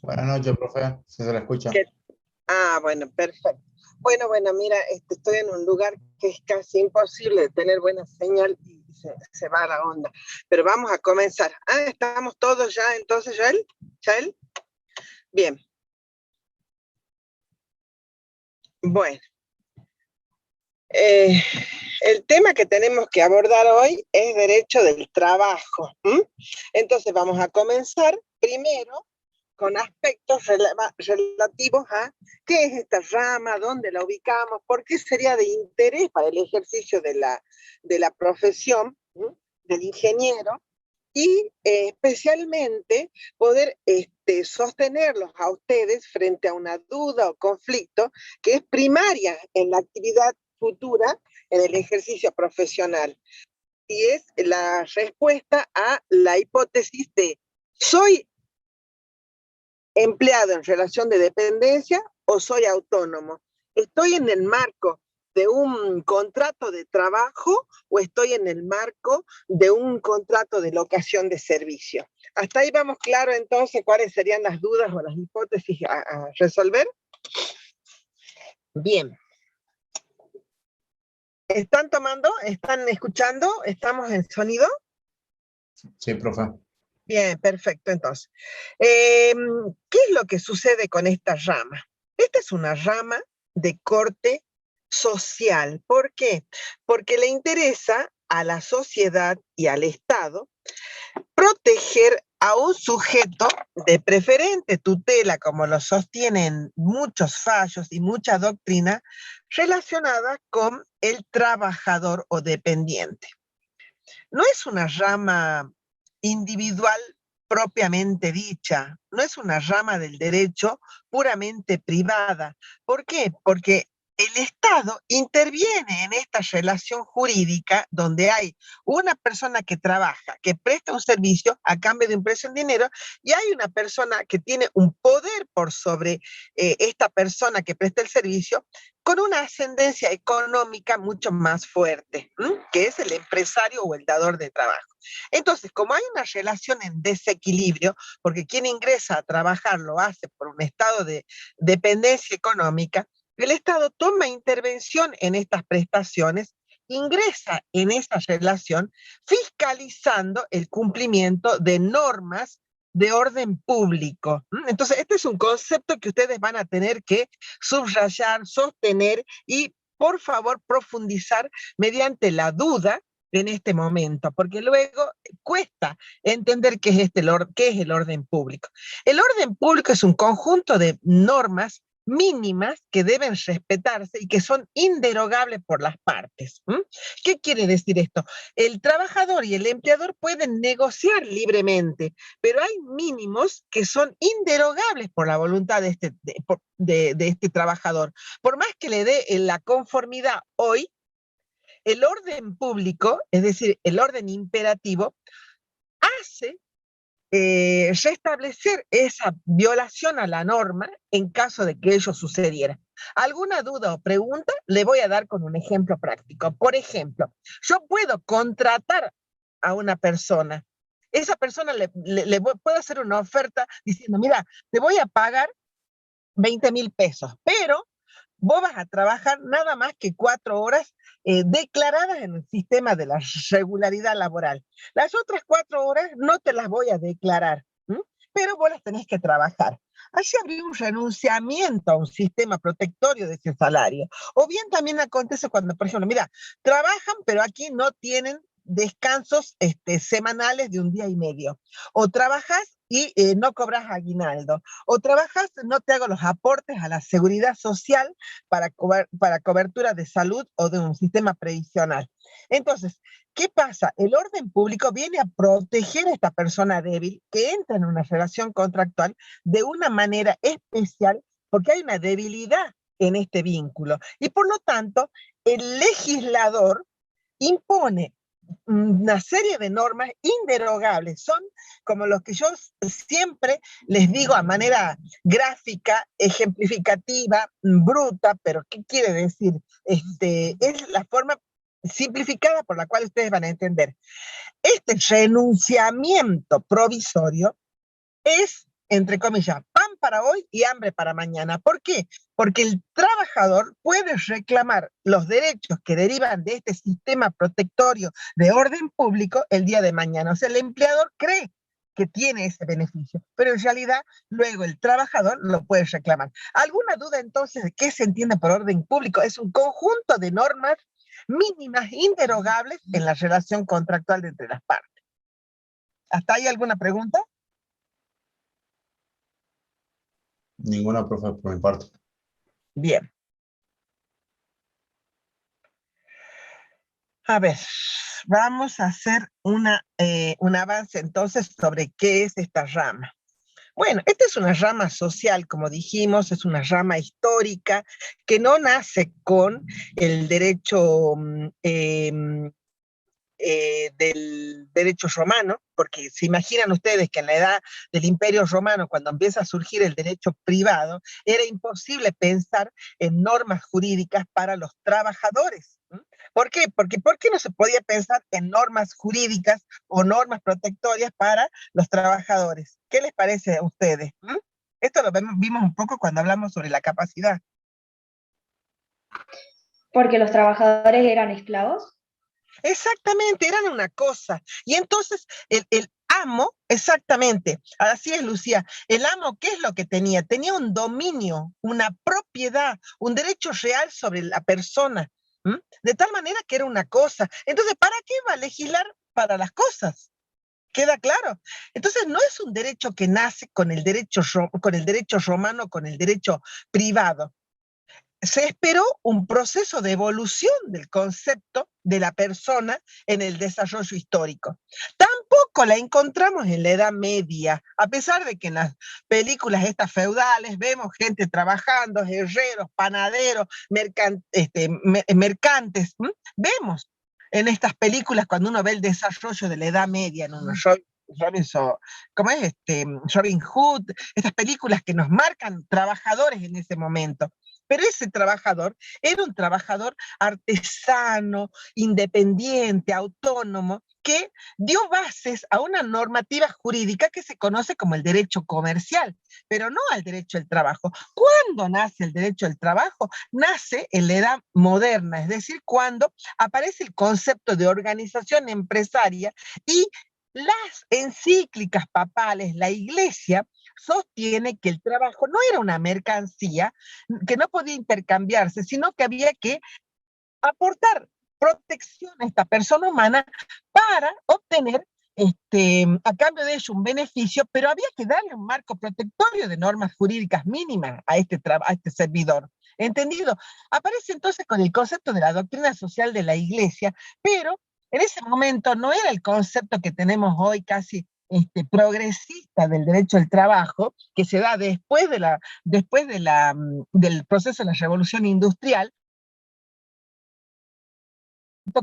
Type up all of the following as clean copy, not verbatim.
Buenas noches, profe. Si se la escucha. ¿Qué? Bueno, perfecto. Bueno, mira, estoy en un lugar que es casi imposible de tener buena señal y se va la onda. Pero vamos a comenzar. ¿Estamos todos ya entonces, Yael? ¿Yael? Bien. Bueno. El tema que tenemos que abordar hoy es derecho del trabajo. Entonces vamos a comenzar primero con aspectos relativos a qué es esta rama, dónde la ubicamos, por qué sería de interés para el ejercicio de la profesión del ingeniero y especialmente poder sostenerlos a ustedes frente a una duda o conflicto que es primaria en la actividad futura en el ejercicio profesional. Y es la respuesta a la hipótesis de ¿soy empleado en relación de dependencia o soy autónomo? ¿Estoy en el marco de un contrato de trabajo o estoy en el marco de un contrato de locación de servicio? Hasta ahí vamos claro entonces cuáles serían las dudas o las hipótesis a resolver. Bien. ¿Están tomando? ¿Están escuchando? ¿Estamos en sonido? Sí, profe. Bien, perfecto. Entonces, ¿qué es lo que sucede con esta rama? Esta es una rama de corte social. ¿Por qué? Porque le interesa a la sociedad y al Estado proteger a un sujeto de preferente tutela, como lo sostienen muchos fallos y mucha doctrina, relacionada con el trabajador o dependiente. No es una rama individual propiamente dicha, no es una rama del derecho puramente privada. ¿Por qué? Porque el Estado interviene en esta relación jurídica donde hay una persona que trabaja, que presta un servicio a cambio de un precio en dinero, y hay una persona que tiene un poder por sobre esta persona que presta el servicio, con una ascendencia económica mucho más fuerte, que es el empresario o el dador de trabajo. Entonces, como hay una relación en desequilibrio, porque quien ingresa a trabajar lo hace por un estado de dependencia económica, el Estado toma intervención en estas prestaciones, ingresa en esa relación, fiscalizando el cumplimiento de normas de orden público. Entonces, este es un concepto que ustedes van a tener que subrayar, sostener y, por favor, profundizar mediante la duda en este momento, porque luego cuesta entender qué es el orden público. El orden público es un conjunto de normas mínimas que deben respetarse y que son inderogables por las partes. ¿Qué quiere decir esto? El trabajador y el empleador pueden negociar libremente, pero hay mínimos que son inderogables por la voluntad de este trabajador. Por más que le dé la conformidad hoy, el orden público, es decir, el orden imperativo, hace restablecer esa violación a la norma en caso de que ello sucediera. ¿Alguna duda o pregunta? Le voy a dar con un ejemplo práctico. Por ejemplo, yo puedo contratar a una persona. Esa persona le puedo hacer una oferta diciendo, mira, te voy a pagar 20,000 pesos, pero vos vas a trabajar nada más que 4 horas declaradas en el sistema de la regularidad laboral. Las otras 4 horas no te las voy a declarar, pero vos las tenés que trabajar. Así habría un renunciamiento a un sistema protectorio de ese salario. O bien también acontece cuando, por ejemplo, mira, trabajan, pero aquí no tienen descansos semanales de un día y medio. O trabajas y no cobras aguinaldo. O trabajas, no te hago los aportes a la seguridad social para cobertura de salud o de un sistema previsional. Entonces, ¿qué pasa? El orden público viene a proteger a esta persona débil que entra en una relación contractual de una manera especial porque hay una debilidad en este vínculo. Y por lo tanto, el legislador impone una serie de normas inderogables, son como los que yo siempre les digo a manera gráfica, ejemplificativa, bruta, pero ¿qué quiere decir? Es la forma simplificada por la cual ustedes van a entender. Este renunciamiento provisorio es, entre comillas, pan para hoy y hambre para mañana. ¿Por qué? Porque el trabajador puede reclamar los derechos que derivan de este sistema protectorio de orden público el día de mañana. O sea, el empleador cree que tiene ese beneficio, pero en realidad luego el trabajador lo puede reclamar. ¿Alguna duda entonces de qué se entiende por orden público? Es un conjunto de normas mínimas, inderogables en la relación contractual de entre las partes. ¿Hasta ahí alguna pregunta? Ninguna, profe, por mi parte. Bien. A ver, vamos a hacer un avance entonces sobre qué es esta rama. Bueno, esta es una rama social, como dijimos, es una rama histórica que no nace con el derecho del derecho romano, porque se imaginan ustedes que en la edad del Imperio Romano, cuando empieza a surgir el derecho privado, era imposible pensar en normas jurídicas para los trabajadores. ¿Por qué? Porque ¿por qué no se podía pensar en normas jurídicas o normas protectorias para los trabajadores? ¿Qué les parece a ustedes? Esto lo vimos un poco cuando hablamos sobre la capacidad. Porque los trabajadores eran esclavos. Exactamente, eran una cosa. Y entonces el amo, exactamente, así es, Lucía, el amo, ¿qué es lo que tenía? Tenía un dominio, una propiedad, un derecho real sobre la persona, de tal manera que era una cosa. Entonces, ¿para qué va a legislar para las cosas? ¿Queda claro? Entonces, no es un derecho que nace con el derecho romano, con el derecho privado. Se esperó un proceso de evolución del concepto de la persona en el desarrollo histórico. Tampoco la encontramos en la Edad Media, a pesar de que en las películas estas feudales vemos gente trabajando, herreros, panaderos, mercantes. Vemos en estas películas cuando uno ve el desarrollo de la Edad Media, en Robinson, ¿cómo es? Robin Hood, estas películas que nos marcan trabajadores en ese momento. Pero ese trabajador era un trabajador artesano, independiente, autónomo, que dio bases a una normativa jurídica que se conoce como el derecho comercial, pero no al derecho del trabajo. ¿Cuándo nace el derecho del trabajo? Nace en la edad moderna, es decir, cuando aparece el concepto de organización empresaria y las encíclicas papales, la iglesia, sostiene que el trabajo no era una mercancía, que no podía intercambiarse, sino que había que aportar protección a esta persona humana para obtener a cambio de ello un beneficio, pero había que darle un marco protectorio de normas jurídicas mínimas a este servidor. ¿Entendido? Aparece entonces con el concepto de la doctrina social de la iglesia, pero en ese momento no era el concepto que tenemos hoy casi progresista del derecho al trabajo, que se da del proceso de la revolución industrial,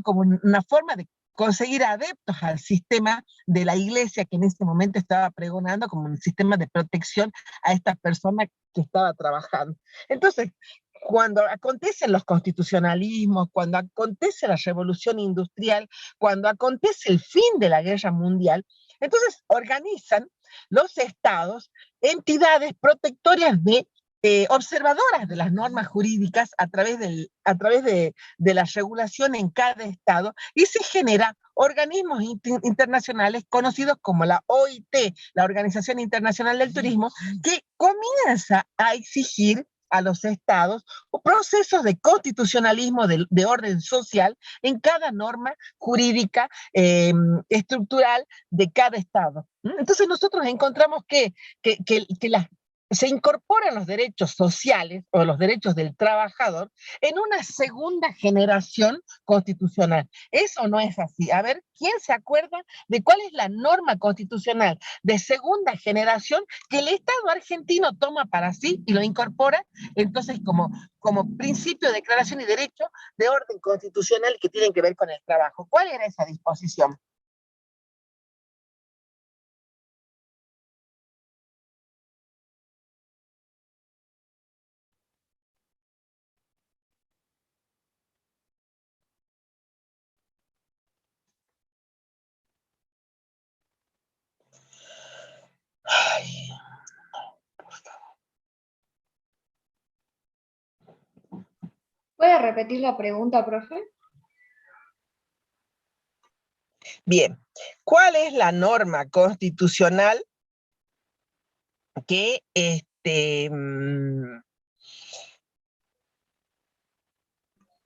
como una forma de conseguir adeptos al sistema de la iglesia que en ese momento estaba pregonando como un sistema de protección a esta persona que estaba trabajando. Entonces, cuando acontecen los constitucionalismos, cuando acontece la revolución industrial, cuando acontece el fin de la guerra mundial, entonces organizan los estados entidades protectorias observadoras de las normas jurídicas a través de la regulación en cada estado y se generan organismos internacionales conocidos como la OIT, la Organización Internacional del Turismo, que comienza a exigir a los estados procesos de constitucionalismo de orden social en cada norma jurídica estructural de cada estado. Entonces nosotros encontramos que se incorporan los derechos sociales o los derechos del trabajador en una segunda generación constitucional. ¿Eso no es así? A ver, ¿quién se acuerda de cuál es la norma constitucional de segunda generación que el Estado argentino toma para sí y lo incorpora entonces como principio de declaración y derecho de orden constitucional que tienen que ver con el trabajo? ¿Cuál era esa disposición? Ay, por favor. ¿Puede repetir la pregunta, profe? Bien, ¿cuál es la norma constitucional que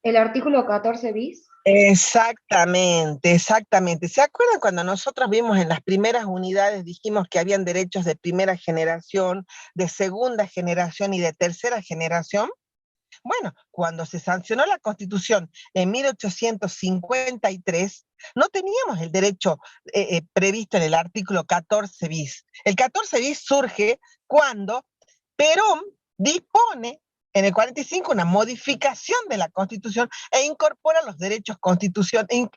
¿El artículo 14 bis? exactamente, exactamente. ¿Se acuerdan cuando nosotros vimos en las primeras unidades, dijimos que habían derechos de primera generación, de segunda generación y de tercera generación? Bueno, cuando se sancionó la Constitución en 1853, no teníamos el derecho previsto en el artículo 14 bis. El 14 bis surge cuando Perón dispone en el 45 una modificación de la Constitución e incorpora los derechos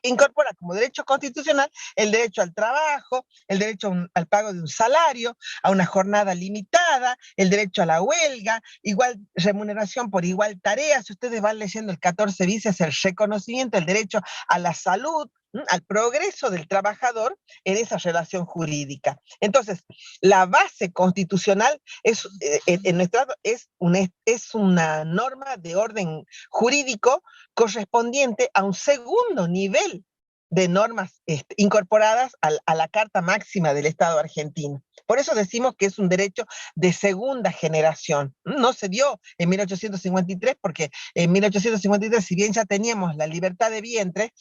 incorpora como derecho constitucional el derecho al trabajo, el derecho al pago de un salario, a una jornada limitada, el derecho a la huelga, igual remuneración por igual tarea. Si ustedes van leyendo el 14 bis, es el reconocimiento, el derecho a la salud, al progreso del trabajador en esa relación jurídica. Entonces, la base constitucional en nuestro es una norma de orden jurídico correspondiente a un segundo nivel de normas incorporadas a la Carta Máxima del Estado argentino. Por eso decimos que es un derecho de segunda generación. No se dio en 1853 porque en 1853, si bien ya teníamos la libertad de vientre,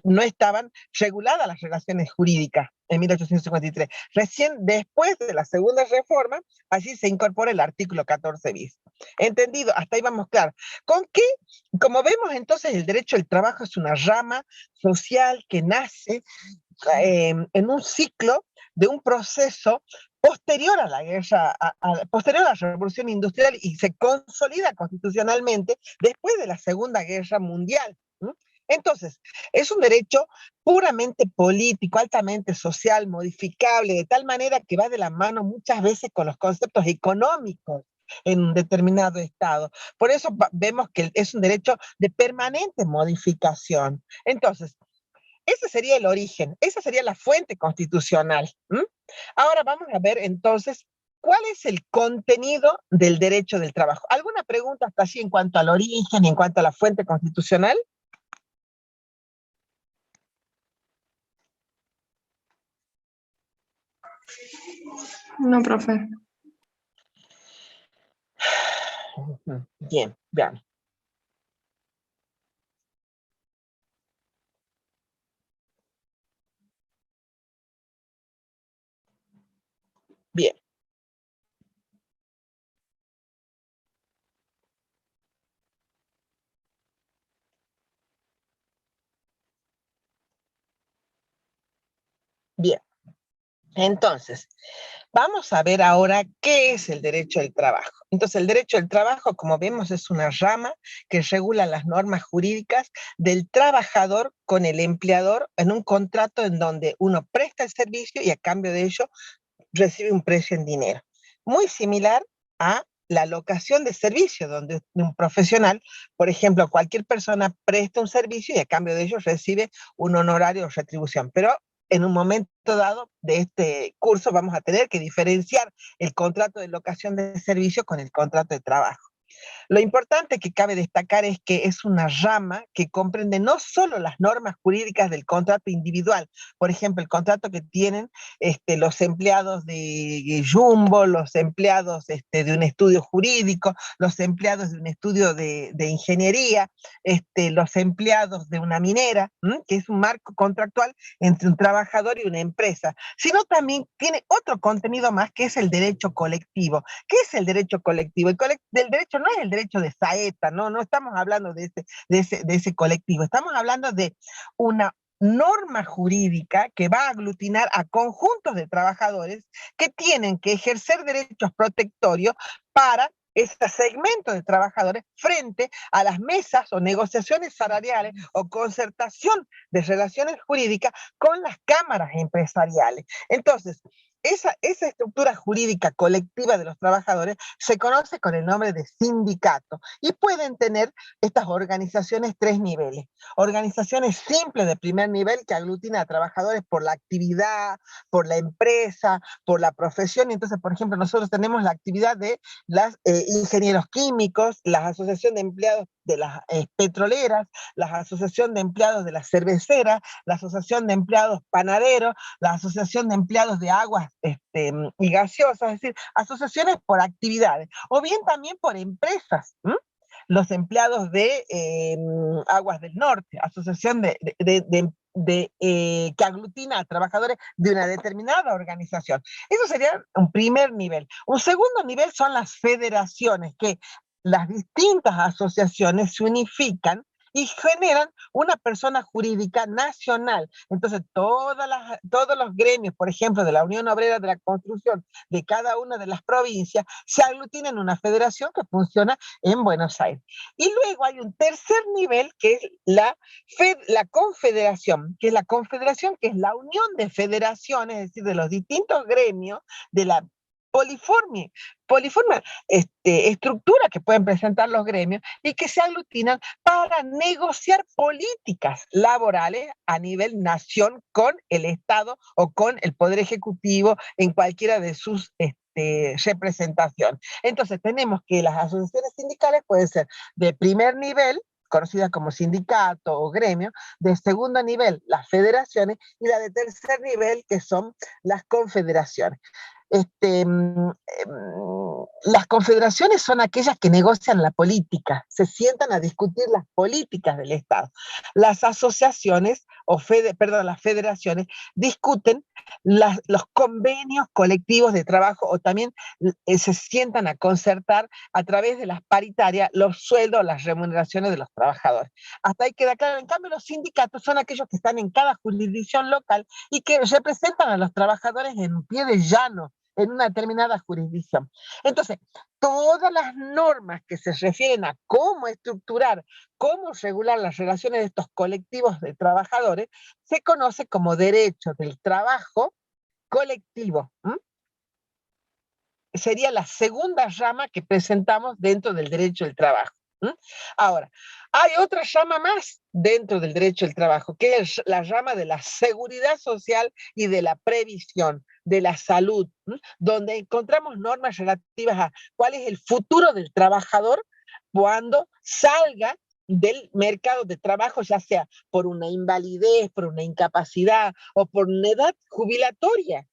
no estaban reguladas las relaciones jurídicas en 1853. Recién después de la segunda reforma, allí se incorpora el artículo 14 bis. ¿Entendido? Hasta ahí vamos claro. ¿Con qué? Como vemos entonces, el derecho al trabajo es una rama social que nace en un ciclo de un proceso posterior a la guerra, posterior a la revolución industrial y se consolida constitucionalmente después de la Segunda Guerra Mundial. Entonces, es un derecho puramente político, altamente social, modificable, de tal manera que va de la mano muchas veces con los conceptos económicos en un determinado estado. Por eso vemos que es un derecho de permanente modificación. Entonces, ese sería el origen, esa sería la fuente constitucional. Ahora vamos a ver entonces cuál es el contenido del derecho del trabajo. ¿Alguna pregunta hasta allí en cuanto al origen y en cuanto a la fuente constitucional? No, profe. Bien, veamos. Bien. Bien. Entonces, vamos a ver ahora qué es el derecho del trabajo. Entonces, el derecho del trabajo, como vemos, es una rama que regula las normas jurídicas del trabajador con el empleador en un contrato en donde uno presta el servicio y a cambio de ello recibe un precio en dinero. Muy similar a la locación de servicio, donde un profesional, por ejemplo, cualquier persona presta un servicio y a cambio de ello recibe un honorario o retribución. Pero en un momento dado de este curso vamos a tener que diferenciar el contrato de locación de servicio con el contrato de trabajo. Lo importante que cabe destacar es que es una rama que comprende no solo las normas jurídicas del contrato individual, por ejemplo, el contrato que tienen los empleados de Jumbo, los empleados de un estudio jurídico, los empleados de un estudio de ingeniería, los empleados de una minera, que es un marco contractual entre un trabajador y una empresa, sino también tiene otro contenido más que es el derecho colectivo. ¿Qué es el derecho colectivo? El derecho no es el derecho de Saeta, no estamos hablando de ese colectivo, estamos hablando de una norma jurídica que va a aglutinar a conjuntos de trabajadores que tienen que ejercer derechos protectorios para ese segmento de trabajadores frente a las mesas o negociaciones salariales o concertación de relaciones jurídicas con las cámaras empresariales. Entonces, esa estructura jurídica colectiva de los trabajadores se conoce con el nombre de sindicato y pueden tener estas organizaciones tres niveles. Organizaciones simples de primer nivel que aglutinan a trabajadores por la actividad, por la empresa, por la profesión. Y entonces, por ejemplo, nosotros tenemos la actividad de los ingenieros químicos, la asociación de empleados de las petroleras, la asociación de empleados de las cerveceras, la asociación de empleados panaderos, la asociación de empleados de aguas y gaseosas, es decir, asociaciones por actividades, o bien también por empresas. Los empleados de Aguas del Norte, asociación que aglutina a trabajadores de una determinada organización. Eso sería un primer nivel. Un segundo nivel son las federaciones, que las distintas asociaciones se unifican y generan una persona jurídica nacional. Entonces, todos los gremios, por ejemplo, de la Unión Obrera de la Construcción, de cada una de las provincias, se aglutinan en una federación que funciona en Buenos Aires. Y luego hay un tercer nivel, que es la confederación, que es la unión de federaciones, es decir, de los distintos gremios de la poliforme estructura que pueden presentar los gremios y que se aglutinan para negociar políticas laborales a nivel nación con el Estado o con el Poder Ejecutivo en cualquiera de sus representaciones. Entonces tenemos que las asociaciones sindicales pueden ser de primer nivel, conocidas como sindicato o gremio, de segundo nivel las federaciones y la de tercer nivel que son las confederaciones. Las confederaciones son aquellas que negocian la política, se sientan a discutir las políticas del Estado. Las asociaciones, las federaciones, discuten los convenios colectivos de trabajo o también se sientan a concertar a través de las paritarias los sueldos, las remuneraciones de los trabajadores. Hasta ahí queda claro. En cambio, los sindicatos son aquellos que están en cada jurisdicción local y que representan a los trabajadores en pie de llano, en una determinada jurisdicción. Entonces, todas las normas que se refieren a cómo estructurar, cómo regular las relaciones de estos colectivos de trabajadores, se conoce como derecho del trabajo colectivo. Sería la segunda rama que presentamos dentro del derecho del trabajo. Ahora, hay otra rama más dentro del derecho del trabajo, que es la rama de la seguridad social y de la previsión, de la salud, donde encontramos normas relativas a cuál es el futuro del trabajador cuando salga del mercado de trabajo, ya sea por una invalidez, por una incapacidad o por una edad jubilatoria,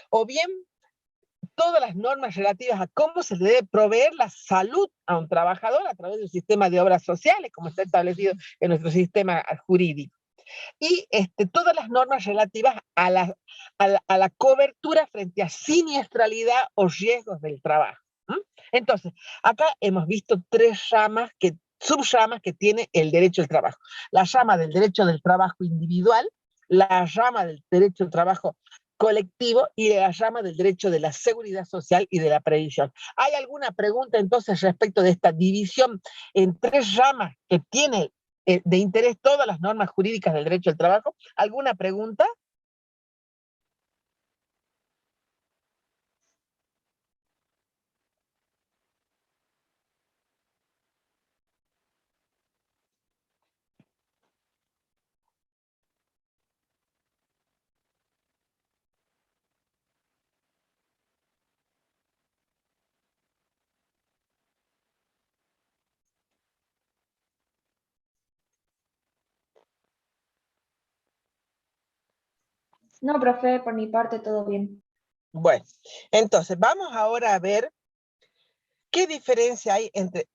o bien todas las normas relativas a cómo se le debe proveer la salud a un trabajador a través del sistema de obras sociales, como está establecido en nuestro sistema jurídico. Y todas las normas relativas a la cobertura frente a siniestralidad o riesgos del trabajo. Entonces, acá hemos visto tres subramas que tiene el derecho del trabajo. La rama del derecho del trabajo individual, la rama del derecho del trabajo colectivo y la rama del derecho de la seguridad social y de la previsión. ¿Hay alguna pregunta entonces respecto de esta división en tres ramas que tiene de interés todas las normas jurídicas del derecho al trabajo? ¿Alguna pregunta? No, profe, por mi parte todo bien. Bueno, entonces vamos ahora a ver qué diferencia hay entre...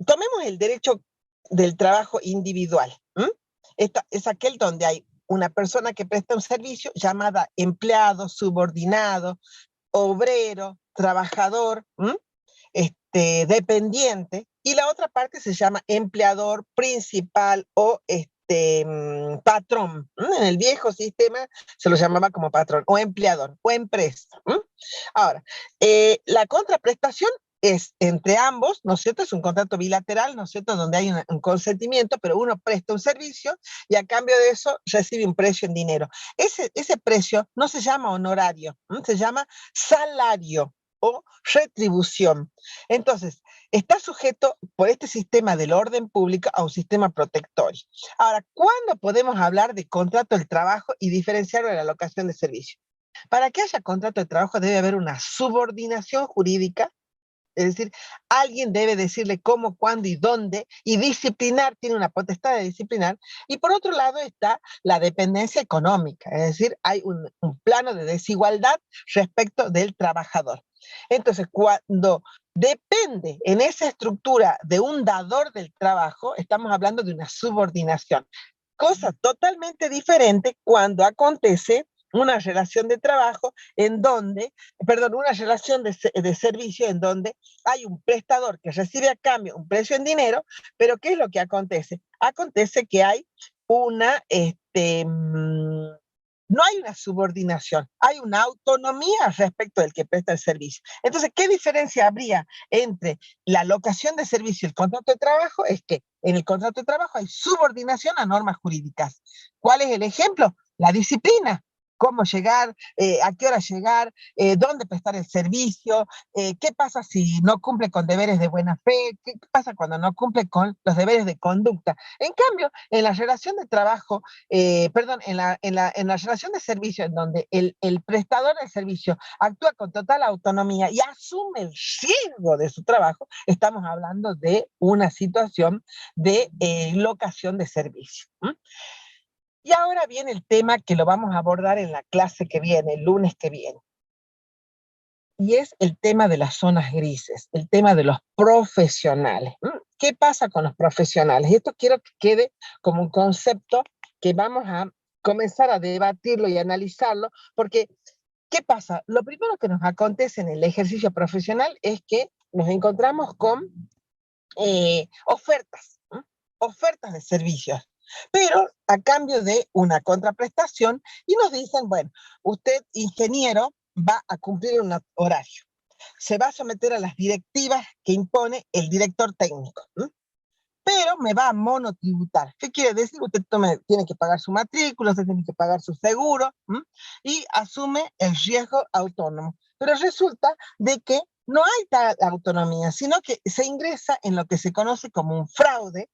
Tomemos el derecho del trabajo individual. Es aquel donde hay una persona que presta un servicio llamada empleado, subordinado, obrero, trabajador, dependiente, y la otra parte se llama empleador principal o patrón. En el viejo sistema se lo llamaba como patrón, o empleador, o empresa. Ahora, la contraprestación es entre ambos, ¿no es cierto? Es un contrato bilateral, ¿no es cierto? Donde hay un consentimiento, pero uno presta un servicio y a cambio de eso recibe un precio en dinero. Ese precio no se llama honorario, se llama salario o retribución. Entonces, está sujeto por este sistema del orden público a un sistema protectorio. Ahora, ¿cuándo podemos hablar de contrato del trabajo y diferenciarlo de la locación de servicio? Para que haya contrato de trabajo debe haber una subordinación jurídica Es decir, alguien debe decirle cómo, cuándo y dónde, y disciplinar, tiene una potestad de disciplinar. Y por otro lado está la dependencia económica, es decir, hay un plano de desigualdad respecto del trabajador. Entonces, cuando depende en esa estructura de un dador del trabajo, estamos hablando de una subordinación. Cosa totalmente diferente cuando acontece una relación de trabajo en donde, perdón, una relación de servicio en donde hay un prestador que recibe a cambio un precio en dinero, pero ¿qué es lo que acontece? Acontece que hay una, no hay una subordinación, hay una autonomía respecto del que presta el servicio. Entonces, ¿qué diferencia habría entre la locación de servicio y el contrato de trabajo? Es que en el contrato de trabajo hay subordinación a normas jurídicas. ¿Cuál es el ejemplo? La disciplina. Cómo llegar, a qué hora llegar, dónde prestar el servicio, qué pasa si no cumple con deberes de buena fe, qué pasa cuando no cumple con los deberes de conducta. En cambio, en la relación de trabajo, perdón, en la relación de servicio en donde el prestador del servicio actúa con total autonomía y asume el riesgo de su trabajo, estamos hablando de una situación de locación de servicio. Y ahora viene el tema que lo vamos a abordar en la clase que viene, el lunes que viene. Y es el tema de las zonas grises, el tema de los profesionales. ¿Qué pasa con los profesionales? Y esto quiero que quede como un concepto que vamos a comenzar a debatirlo y analizarlo, porque ¿qué pasa? Lo primero que nos acontece en el ejercicio profesional es que nos encontramos con ofertas, ofertas de servicios, pero a cambio de una contraprestación, y nos dicen, bueno, usted, ingeniero, va a cumplir un horario, se va a someter a las directivas que impone el director técnico, pero me va a monotributar. ¿Qué quiere decir? Usted tiene que pagar su matrícula, usted tiene que pagar su seguro, y asume el riesgo autónomo. Pero resulta de que no hay tal autonomía, sino que se ingresa en lo que se conoce como un fraude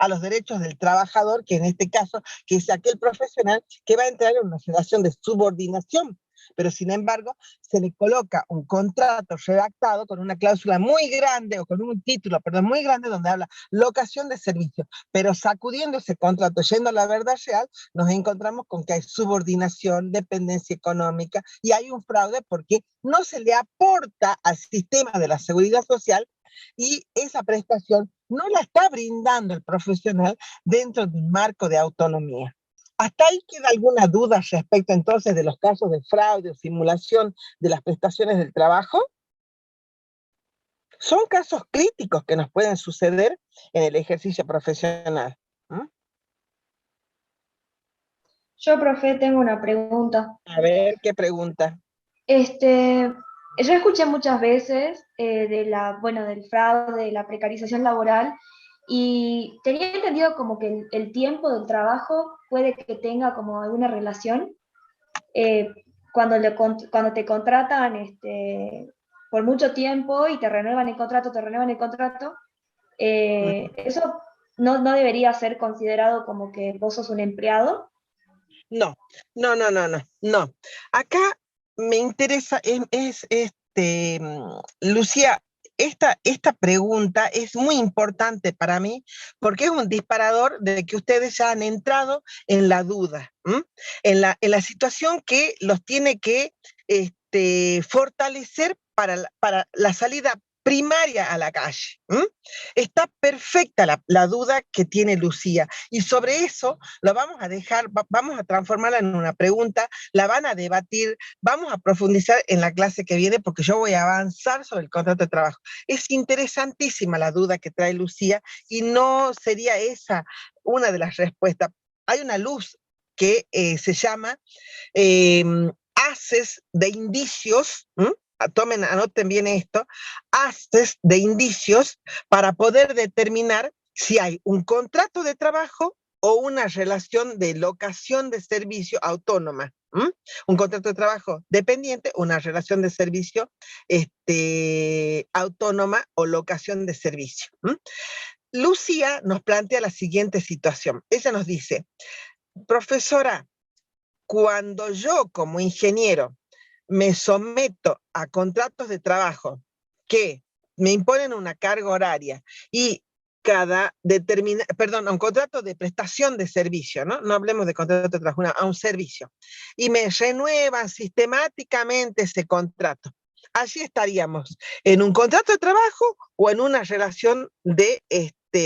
a los derechos del trabajador, que en este caso, que es aquel profesional que va a entrar en una situación de subordinación, pero sin embargo se le coloca un contrato redactado con una cláusula muy grande, o con un título, perdón, muy grande, donde habla locación de servicios, pero sacudiendo ese contrato, yendo a la verdad real, nos encontramos con que hay subordinación, dependencia económica, y hay un fraude porque no se le aporta al sistema de la seguridad social, y esa prestación no la está brindando el profesional dentro de un marco de autonomía. ¿Hasta ahí queda alguna duda respecto entonces de los casos de fraude o simulación de las prestaciones del trabajo? Son casos críticos que nos pueden suceder en el ejercicio profesional. Yo, profe, tengo una pregunta. A ver, ¿qué pregunta? Yo escuché muchas veces bueno, del fraude, de la precarización laboral, y tenía entendido como que el tiempo del trabajo puede que tenga como alguna relación. eh, cuando te contratan por mucho tiempo y te renuevan el contrato, eso no debería ser considerado como que vos sos un empleado. No, no, no, no, no, no. Acá me interesa, Lucía, esta pregunta es muy importante para mí porque es un disparador de que ustedes ya han entrado en la duda, en la situación que los tiene que fortalecer para la salida primaria a la calle. Está perfecta la duda que tiene Lucía, y sobre eso lo vamos a dejar, vamos a transformarla en una pregunta, la van a debatir, vamos a profundizar en la clase que viene porque yo voy a avanzar sobre el contrato de trabajo. Es interesantísima la duda que trae Lucía y no sería esa una de las respuestas. Hay una luz que se llama haces de indicios, anoten bien esto, haces de indicios para poder determinar si hay un contrato de trabajo o una relación de locación de servicio autónoma. Un contrato de trabajo dependiente, una relación de servicio autónoma o locación de servicio. Lucía nos plantea la siguiente situación. Ella nos dice, profesora, cuando yo como ingeniero me someto a contratos de trabajo que me imponen una carga horaria y un contrato de prestación de servicio, ¿no? No hablemos de contrato de trabajo, a un servicio. Y me renuevan sistemáticamente ese contrato. Allí estaríamos en un contrato de trabajo o en una relación de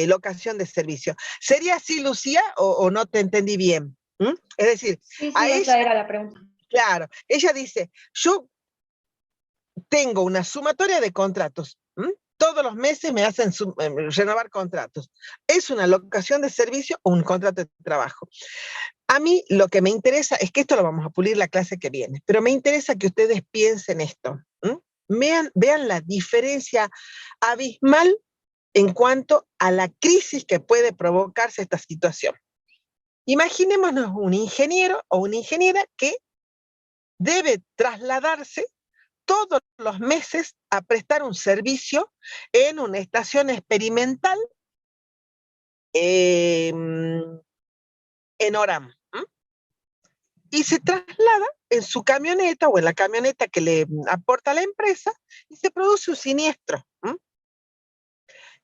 locación de servicio. ¿Sería así, Lucía, o no te entendí bien? ¿Mm? Es decir, Sí, a esa ella, era la pregunta. claro, ella dice, yo tengo una sumatoria de contratos. Todos los meses me hacen renovar contratos. ¿Es una locación de servicio o un contrato de trabajo? A mí lo que me interesa es que esto lo vamos a pulir la clase que viene, pero me interesa que ustedes piensen esto. Vean la diferencia abismal en cuanto a la crisis que puede provocarse esta situación. Imaginémonos un ingeniero o una ingeniera que debe trasladarse todos los meses a prestar un servicio en una estación experimental en Oram. Y se traslada en su camioneta o en la camioneta que le aporta la empresa y se produce un siniestro.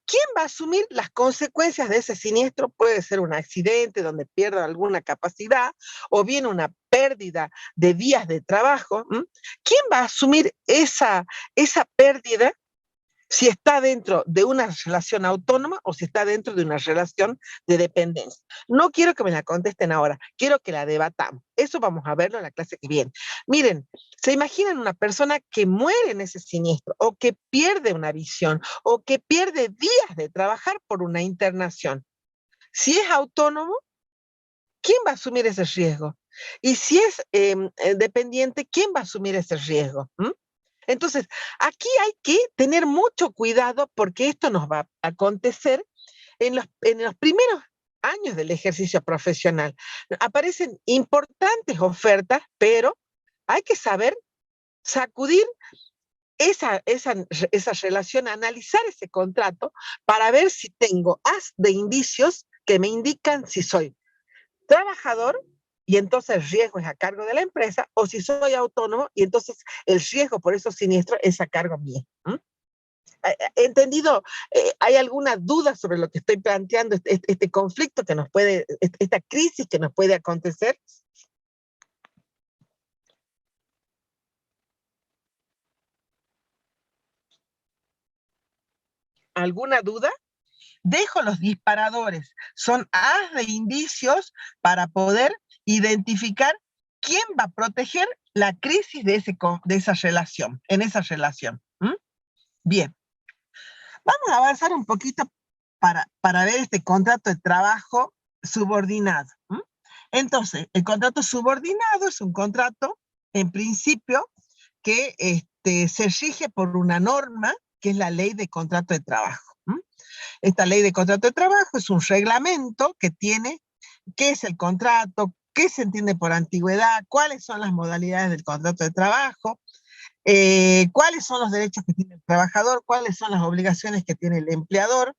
¿Quién va a asumir las consecuencias de ese siniestro? Puede ser un accidente donde pierda alguna capacidad o bien una pérdida de días de trabajo. ¿Quién va a asumir esa pérdida si está dentro de una relación autónoma o si está dentro de una relación de dependencia? No quiero que me la contesten ahora, quiero que la debatamos. Eso vamos a verlo en la clase que viene. Miren, ¿se imaginan una persona que muere en ese siniestro o que pierde una visión o que pierde días de trabajar por una internación? Si es autónomo, ¿quién va a asumir ese riesgo? Y si es dependiente, ¿quién va a asumir ese riesgo? Entonces, aquí hay que tener mucho cuidado porque esto nos va a acontecer en los primeros años del ejercicio profesional. Aparecen importantes ofertas, pero hay que saber sacudir esa relación, analizar ese contrato para ver si tengo haz de indicios que me indican si soy trabajador y entonces el riesgo es a cargo de la empresa, o si soy autónomo y entonces el riesgo por esos siniestros es a cargo mío. ¿Entendido? ¿Hay alguna duda sobre lo que estoy planteando, este conflicto que nos puede, esta crisis que nos puede acontecer? ¿Alguna duda? Dejo los disparadores, son haz de indicios para poder identificar quién va a proteger la crisis de esa relación, en esa relación. Bien, vamos a avanzar un poquito para ver este contrato de trabajo subordinado. Entonces, el contrato subordinado es un contrato, en principio, que se rige por una norma, que es la ley de contrato de trabajo. Esta ley de contrato de trabajo es un reglamento que tiene qué es el contrato, qué se entiende por antigüedad, cuáles son las modalidades del contrato de trabajo, cuáles son los derechos que tiene el trabajador, cuáles son las obligaciones que tiene el empleador,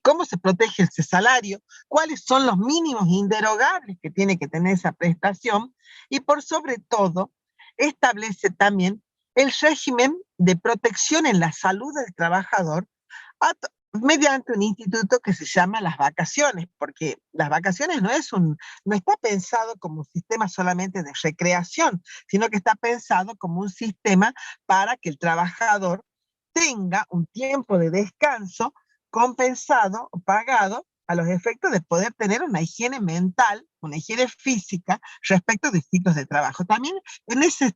cómo se protege ese salario, cuáles son los mínimos inderogables que tiene que tener esa prestación y por sobre todo establece también el régimen de protección en la salud del trabajador mediante un instituto que se llama las vacaciones, porque las vacaciones no está pensado como un sistema solamente de recreación, sino que está pensado como un sistema para que el trabajador tenga un tiempo de descanso compensado o pagado a los efectos de poder tener una higiene mental, una higiene física respecto de ciclos de trabajo. También en ese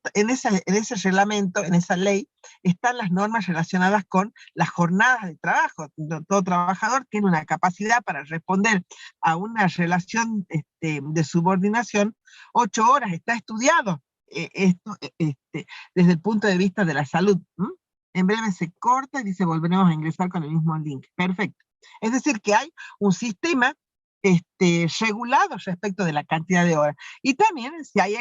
reglamento, en esa ley, están las normas relacionadas con las jornadas de trabajo. Todo trabajador tiene una capacidad para responder a una relación de subordinación 8 horas, está estudiado esto desde el punto de vista de la salud. En breve se corta y dice volveremos a ingresar con el mismo link. Perfecto. Es decir, que hay un sistema regulado respecto de la cantidad de horas. Y también si hay...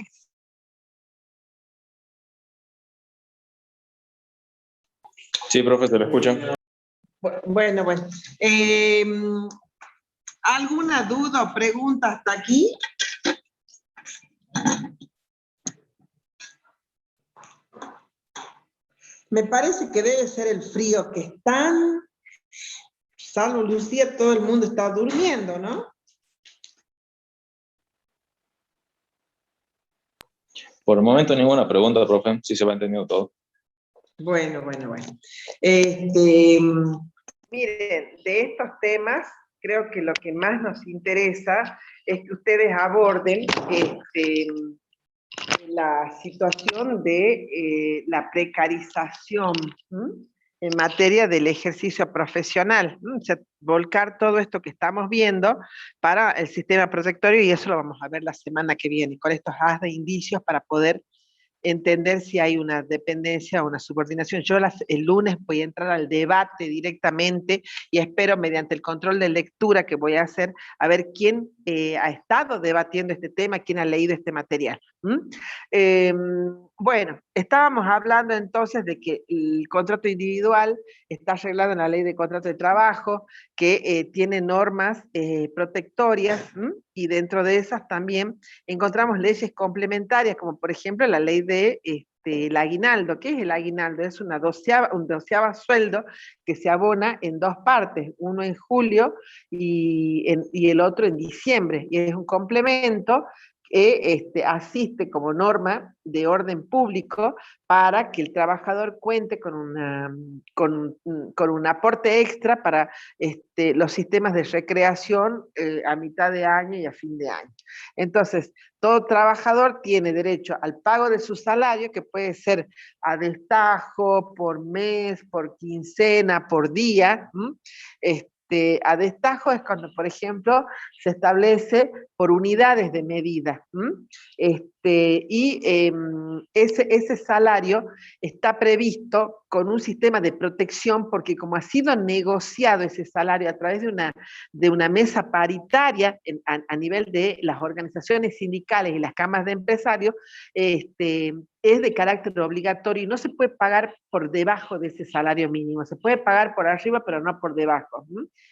Sí, profe, se lo escucha. Bueno. ¿Alguna duda o pregunta hasta aquí? Me parece que debe ser el frío que es tan... Salvo Lucía, todo el mundo está durmiendo, ¿no? Por el momento ninguna pregunta, profe, si se va entendiendo todo. Bueno. Miren, de estos temas, creo que lo que más nos interesa es que ustedes aborden la situación de la precarización en materia del ejercicio profesional. O sea, volcar todo esto que estamos viendo para el sistema protectorio, y eso lo vamos a ver la semana que viene, con estos haz de indicios para poder entender si hay una dependencia o una subordinación. Yo el lunes voy a entrar al debate directamente y espero mediante el control de lectura que voy a hacer, a ver quién ha estado debatiendo este tema, quién ha leído este material. Bueno, estábamos hablando entonces de que el contrato individual está arreglado en la ley de contrato de trabajo, que tiene normas protectorias, y dentro de esas también encontramos leyes complementarias, como por ejemplo la ley de el aguinaldo. ¿Qué es el aguinaldo? Es un doceava sueldo que se abona en dos partes, uno en julio y el otro en diciembre, y es un complemento que asiste como norma de orden público para que el trabajador cuente con un aporte extra para los sistemas de recreación a mitad de año y a fin de año. Entonces, todo trabajador tiene derecho al pago de su salario, que puede ser a destajo, por mes, por quincena, por día. A destajo es cuando, por ejemplo, se establece por unidades de medida. Ese salario está previsto con un sistema de protección, porque como ha sido negociado ese salario a través de una mesa paritaria a nivel de las organizaciones sindicales y las cámaras de empresarios, es de carácter obligatorio y no se puede pagar por debajo de ese salario mínimo. Se puede pagar por arriba, pero no por debajo.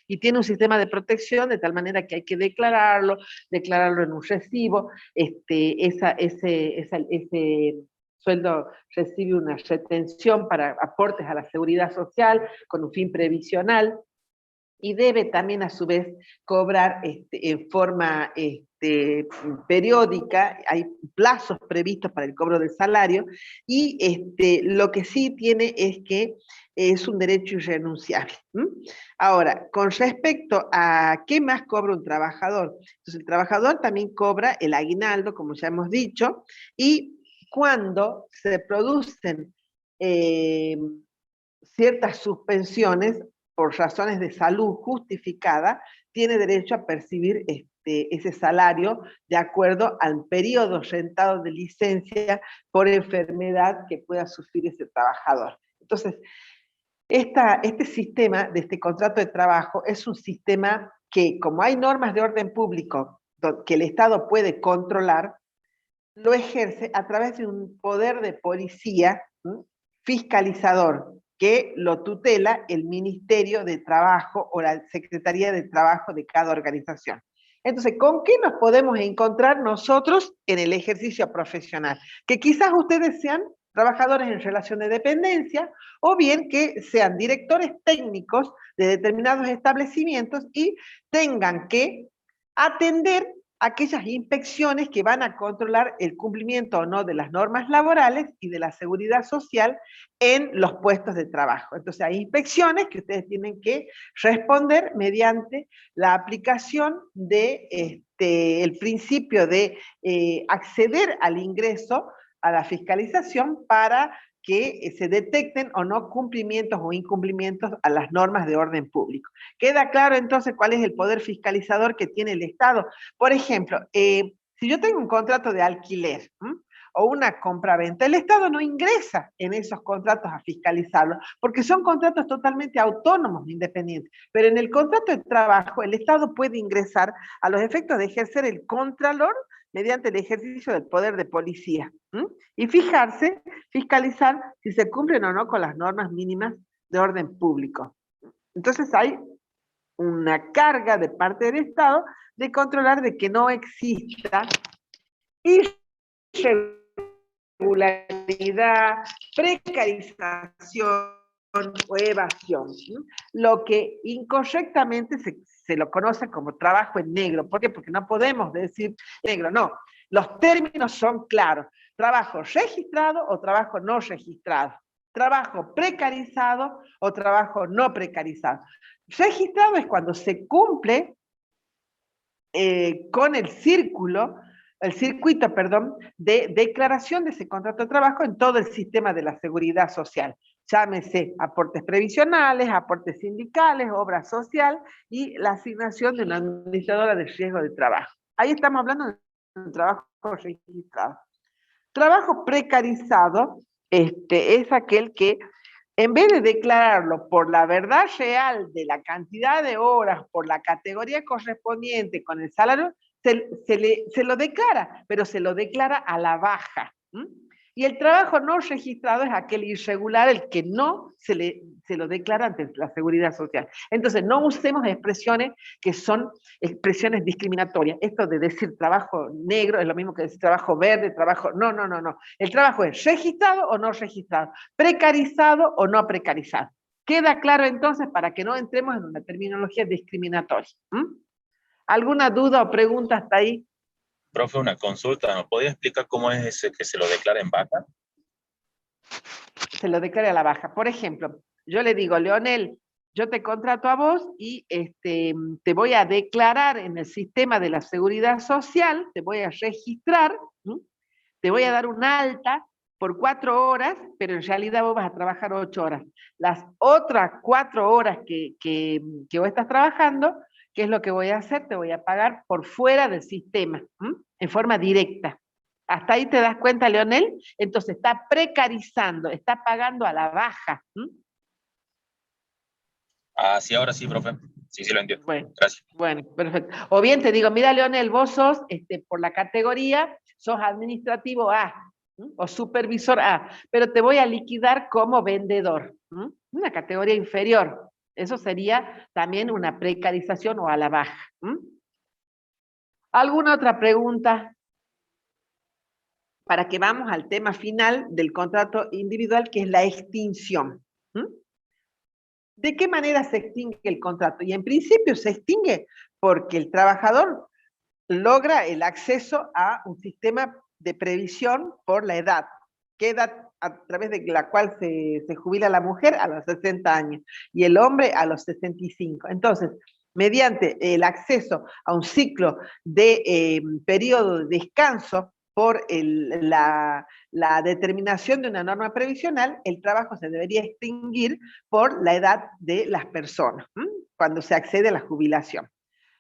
Y tiene un sistema de protección de tal manera que hay que declararlo en un recibo. Ese sueldo recibe una retención para aportes a la seguridad social con un fin previsional, y debe también a su vez cobrar en forma periódica. Hay plazos previstos para el cobro del salario, y lo que sí tiene es que es un derecho irrenunciable. Ahora, con respecto a qué más cobra un trabajador, entonces el trabajador también cobra el aguinaldo, como ya hemos dicho, y cuando se producen ciertas suspensiones por razones de salud justificada, tiene derecho a percibir ese salario de acuerdo al periodo rentado de licencia por enfermedad que pueda sufrir ese trabajador. Entonces, este sistema de este contrato de trabajo es un sistema que, como hay normas de orden público que el Estado puede controlar, lo ejerce a través de un poder de policía fiscalizador, que lo tutela el Ministerio de Trabajo o la Secretaría de Trabajo de cada organización. Entonces, ¿con qué nos podemos encontrar nosotros en el ejercicio profesional? Que quizás ustedes sean trabajadores en relación de dependencia, o bien que sean directores técnicos de determinados establecimientos y tengan que atender aquellas inspecciones que van a controlar el cumplimiento o no de las normas laborales y de la seguridad social en los puestos de trabajo. Entonces hay inspecciones que ustedes tienen que responder mediante la aplicación de el principio de acceder al ingreso a la fiscalización para que se detecten o no cumplimientos o incumplimientos a las normas de orden público. ¿Queda claro entonces cuál es el poder fiscalizador que tiene el Estado? Por ejemplo, si yo tengo un contrato de alquiler o una compraventa, el Estado no ingresa en esos contratos a fiscalizarlos, porque son contratos totalmente autónomos, independientes. Pero en el contrato de trabajo, el Estado puede ingresar a los efectos de ejercer el contralor mediante el ejercicio del poder de policía, y fiscalizar si se cumplen o no con las normas mínimas de orden público. Entonces hay una carga de parte del Estado de controlar de que no exista irregularidad irregularidad, precarización o evasión. Lo que incorrectamente se lo conoce como trabajo en negro. ¿Por qué? Porque no podemos decir negro, no. Los términos son claros. Trabajo registrado o trabajo no registrado. Trabajo precarizado o trabajo no precarizado. Registrado es cuando se cumple con el circuito, de declaración de ese contrato de trabajo en todo el sistema de la seguridad social. Llámese aportes previsionales, aportes sindicales, obra social y la asignación de una administradora de riesgo de trabajo. Ahí estamos hablando de un trabajo registrado. Trabajo precarizado es aquel que, en vez de declararlo por la verdad real de la cantidad de horas, por la categoría correspondiente con el salario, se lo declara, pero se lo declara a la baja. Y el trabajo no registrado es aquel irregular, el que no se lo declara ante la seguridad social. Entonces, no usemos expresiones que son expresiones discriminatorias. Esto de decir trabajo negro es lo mismo que decir trabajo verde, trabajo... No. El trabajo es registrado o no registrado, precarizado o no precarizado. ¿Queda claro entonces para que no entremos en una terminología discriminatoria? ¿Alguna duda o pregunta hasta ahí? Profe, una consulta, ¿no podría explicar cómo es ese que se lo declara en baja? Se lo declara a la baja. Por ejemplo, yo le digo, Leonel, yo te contrato a vos y te voy a declarar en el sistema de la seguridad social, te voy a registrar, te voy a dar un alta por 4 horas, pero en realidad vos vas a trabajar 8 horas. Las otras 4 horas que vos estás trabajando, ¿qué es lo que voy a hacer? Te voy a pagar por fuera del sistema, en forma directa. ¿Hasta ahí te das cuenta, Leonel? Entonces está precarizando, está pagando a la baja. Ah, sí, ahora sí, profe. Sí, lo entiendo. Bueno, Gracias. bueno, perfecto. O bien te digo, mira, Leonel, vos sos, por la categoría, sos administrativo A, o supervisor A, pero te voy a liquidar como vendedor, una categoría inferior. Eso sería también una precarización o a la baja. ¿Alguna otra pregunta? Para que vamos al tema final del contrato individual, que es la extinción. ¿De qué manera se extingue el contrato? Y en principio se extingue porque el trabajador logra el acceso a un sistema de previsión por la edad. ¿Qué edad a través de la cual se jubila la mujer? A los 60 años y el hombre a los 65. Entonces, mediante el acceso a un ciclo de periodo de descanso por la determinación de una norma previsional, el trabajo se debería extinguir por la edad de las personas, cuando se accede a la jubilación.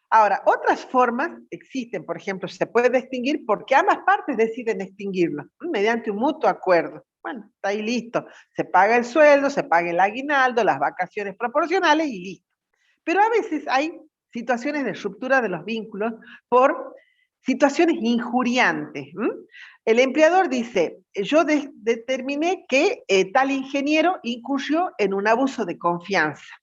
Ahora, otras formas existen, por ejemplo, se puede extinguir porque ambas partes deciden extinguirlo, mediante un mutuo acuerdo. Bueno, está ahí listo, se paga el sueldo, se paga el aguinaldo, las vacaciones proporcionales y listo. Pero a veces hay situaciones de ruptura de los vínculos por situaciones injuriantes. El empleador dice, yo determiné que tal ingeniero incurrió en un abuso de confianza,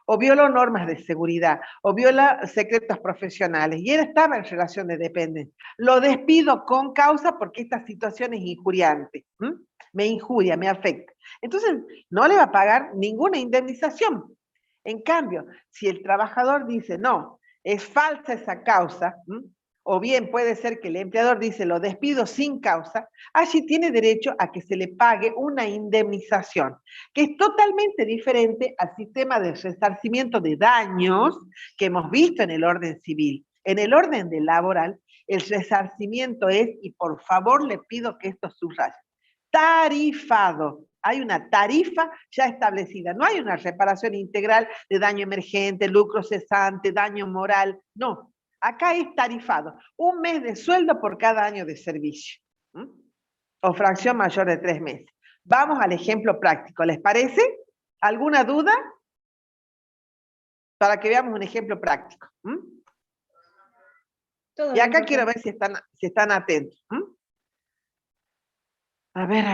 o violó normas de seguridad, o viola secretos profesionales, y él estaba en relación de dependencia. Lo despido con causa porque esta situación es injuriante, me injuria, me afecta. Entonces, no le va a pagar ninguna indemnización. En cambio, si el trabajador dice, no, es falsa esa causa, o bien puede ser que el empleador dice, lo despido sin causa, allí tiene derecho a que se le pague una indemnización, que es totalmente diferente al sistema de resarcimiento de daños que hemos visto en el orden civil. En el orden de laboral, el resarcimiento es, y por favor le pido que esto subraye, tarifado. Hay una tarifa ya establecida, no hay una reparación integral de daño emergente, lucro cesante, daño moral, no. Acá es tarifado, 1 mes de sueldo por cada año de servicio, o fracción mayor de 3 meses. Vamos al ejemplo práctico, ¿les parece? ¿Alguna duda? Para que veamos un ejemplo práctico. Y acá quiero ver si están atentos. A ver,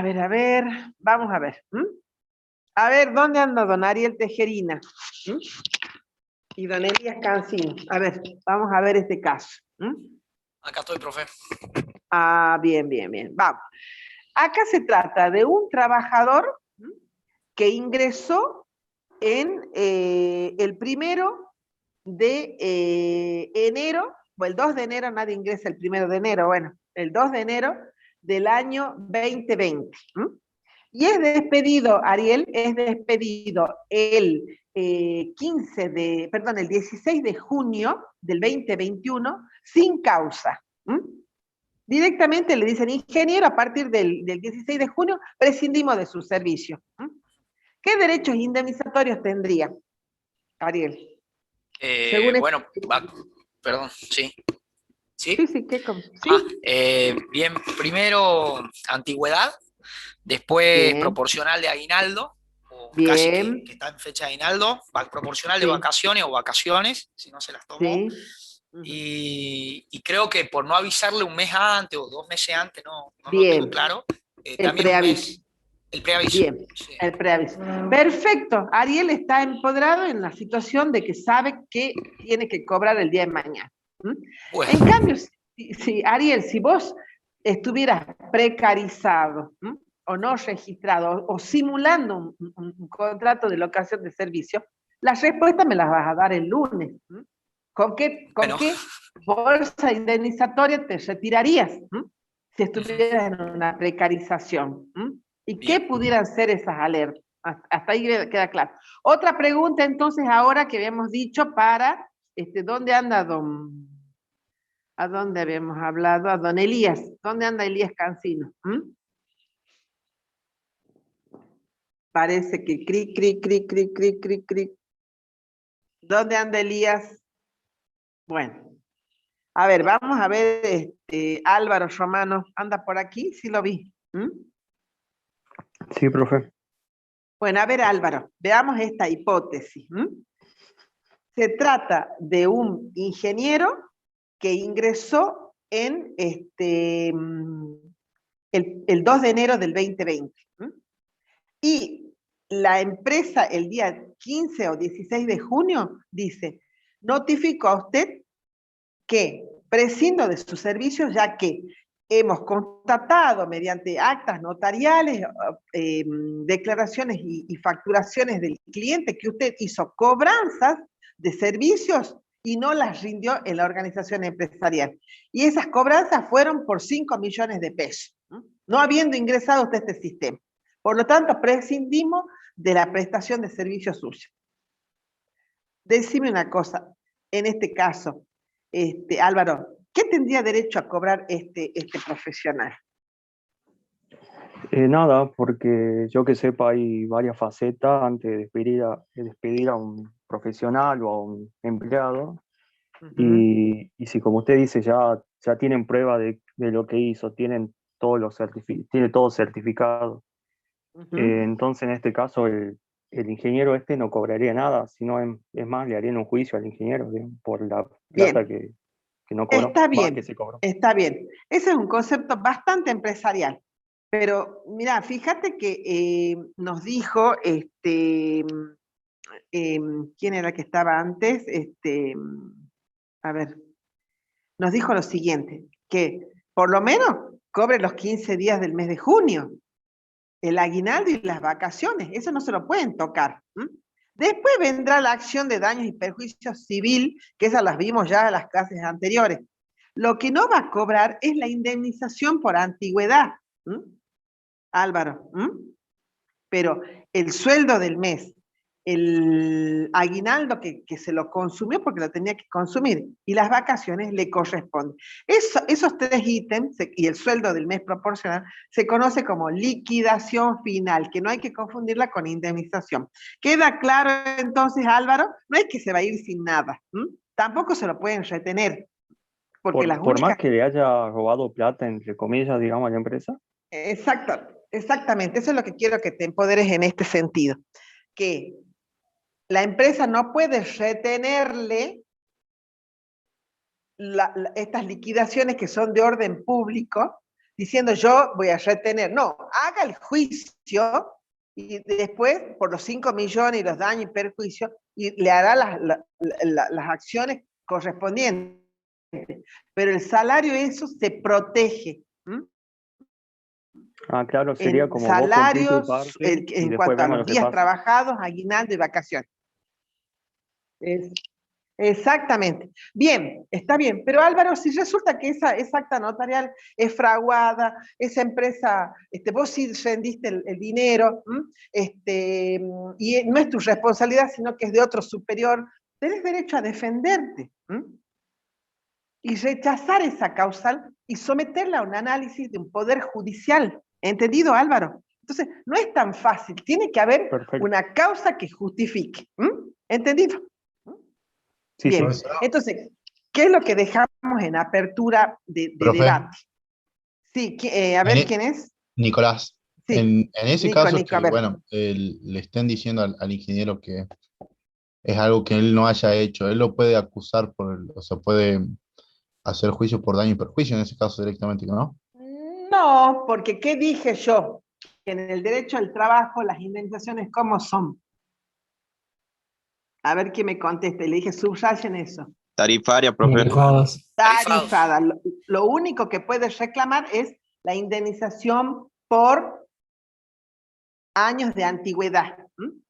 vamos a ver. A ver, ¿dónde anda don Ariel Tejerina? Y don Elías Cancino. A ver, vamos a ver este caso. Acá estoy, profe. Ah, bien. Vamos. Acá se trata de un trabajador que ingresó en el 1 de enero, o el 2 de enero, nadie ingresa el 1 de enero, bueno, el 2 de enero del año 2020. Y es despedido, Ariel, es despedido el el 16 de junio del 2021 sin causa. Directamente le dicen, ingeniero, a partir del 16 de junio prescindimos de su servicio. ¿Qué derechos indemnizatorios tendría, Ariel? Bueno, perdón, sí. ¿Sí? Sí, ¿qué? Sí. Bien, primero antigüedad, después Bien. Proporcional de aguinaldo, o Bien. casi que está en fecha de aguinaldo, proporcional de vacaciones o vacaciones, si no se las tomó. Sí. Y creo que por no avisarle un mes antes o 2 meses antes, no lo Bien. tengo claro. El También preaviso. El preaviso. Bien, Sí. el preaviso. Perfecto. Ariel está empoderado en la situación de que sabe que tiene que cobrar el día de mañana. Bueno. En cambio, Ariel, si vos estuvieras precarizado o no registrado o simulando un contrato de locación de servicio, las respuestas me las vas a dar el lunes. ¿Con qué bolsa indemnizatoria te retirarías si estuvieras en una precarización? ¿Y qué pudieran ser esas alertas? Hasta ahí queda claro. Otra pregunta entonces ahora que habíamos dicho para, ¿dónde anda ¿a dónde habíamos hablado? A don Elías. ¿Dónde anda Elías Cancino? Parece que cric. ¿Dónde anda Elías? Bueno. A ver, vamos a ver, Álvaro Romano, ¿anda por aquí? Sí lo vi. Sí, profe. Bueno, a ver, Álvaro, veamos esta hipótesis. Se trata de un ingeniero que ingresó en el 2 de enero del 2020. Y la empresa el día 15 o 16 de junio dice, notifico a usted que prescindo de sus servicios ya que hemos constatado mediante actas notariales, declaraciones y facturaciones del cliente que usted hizo cobranzas de servicios y no las rindió en la organización empresarial. Y esas cobranzas fueron por 5 millones de pesos, no habiendo ingresado usted este sistema. Por lo tanto, prescindimos de la prestación de servicios suyos. Decime una cosa, en este caso, Álvaro, ¿qué tendría derecho a cobrar este profesional? Nada, porque yo que sepa hay varias facetas antes de despedir a un profesional o a un empleado. Y si como usted dice ya tienen prueba de lo que hizo, tiene todo certificado. Entonces en este caso el ingeniero no cobraría nada, sino es más, le harían un juicio al ingeniero por la plata que no cobró. Está bien, que se cobró. está bien. Ese es un concepto bastante empresarial. Pero mira, fíjate que nos dijo, ¿quién era el que estaba antes? A ver, nos dijo lo siguiente, que por lo menos cobre los 15 días del mes de junio, el aguinaldo y las vacaciones, eso no se lo pueden tocar. Después vendrá la acción de daños y perjuicios civil, que esas las vimos ya en las clases anteriores. Lo que no va a cobrar es la indemnización por antigüedad, Álvaro. Pero el sueldo del mes, el aguinaldo que se lo consumió porque lo tenía que consumir, y las vacaciones le corresponden. Esos 3 ítems y el sueldo del mes proporcional se conoce como liquidación final, que no hay que confundirla con indemnización. ¿Queda claro entonces, Álvaro? No es que se va a ir sin nada. Tampoco se lo pueden retener. Porque por más que le haya robado plata, entre comillas, digamos, a la empresa. Exactamente. Eso es lo que quiero que te empoderes en este sentido. Que la empresa no puede retenerle estas liquidaciones que son de orden público, diciendo yo voy a retener. No, haga el juicio y después, por los 5 millones y los daños y perjuicios, y le hará las acciones correspondientes. Pero el salario, eso se protege. Ah, claro, sería En como vos cumplís tu salarios, parte y en después cuanto a vemos los lo que días pasa. trabajados, aguinaldo y vacaciones. Es- Exactamente. Bien, está bien. Pero Álvaro, si resulta que esa acta notarial es fraguada, esa empresa, vos sí rendiste el dinero, y no es tu responsabilidad, sino que es de otro superior, tenés derecho a defenderte y rechazar esa causal y someterla a un análisis de un poder judicial. ¿Entendido, Álvaro? Entonces, no es tan fácil. Tiene que haber Perfecto. una causa que justifique. ¿Entendido? Sí, Bien, sí. entonces, ¿qué es lo que dejamos en apertura de Profe, debate? Sí, a en ver e- quién es. Nicolás, Sí, en ese Nico, caso Nico, a que, ver. bueno, le estén diciendo al ingeniero que es algo que él no haya hecho, él lo puede acusar o sea, puede hacer juicio por daño y perjuicio en ese caso directamente, ¿no? No, porque ¿qué dije yo? Que en el derecho al trabajo las indemnizaciones, ¿cómo son? A ver quién me contesta. Le dije, subrayen eso. Tarifaria, profe. Tarifados. Tarifada. Lo único que puedes reclamar es la indemnización por años de antigüedad.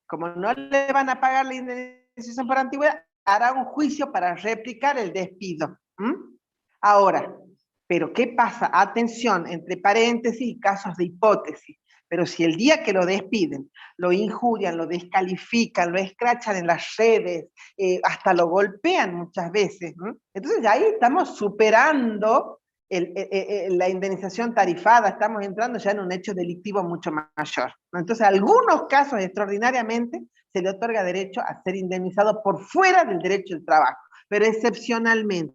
Como no le van a pagar la indemnización por antigüedad, hará un juicio para replicar el despido. Ahora, pero ¿qué pasa? Atención, entre paréntesis y casos de hipótesis. Pero si el día que lo despiden, lo injurian, lo descalifican, lo escrachan en las redes, hasta lo golpean muchas veces, entonces ahí estamos superando la indemnización tarifada, estamos entrando ya en un hecho delictivo mucho mayor. Entonces, algunos casos extraordinariamente se le otorga derecho a ser indemnizado por fuera del derecho del trabajo, pero excepcionalmente,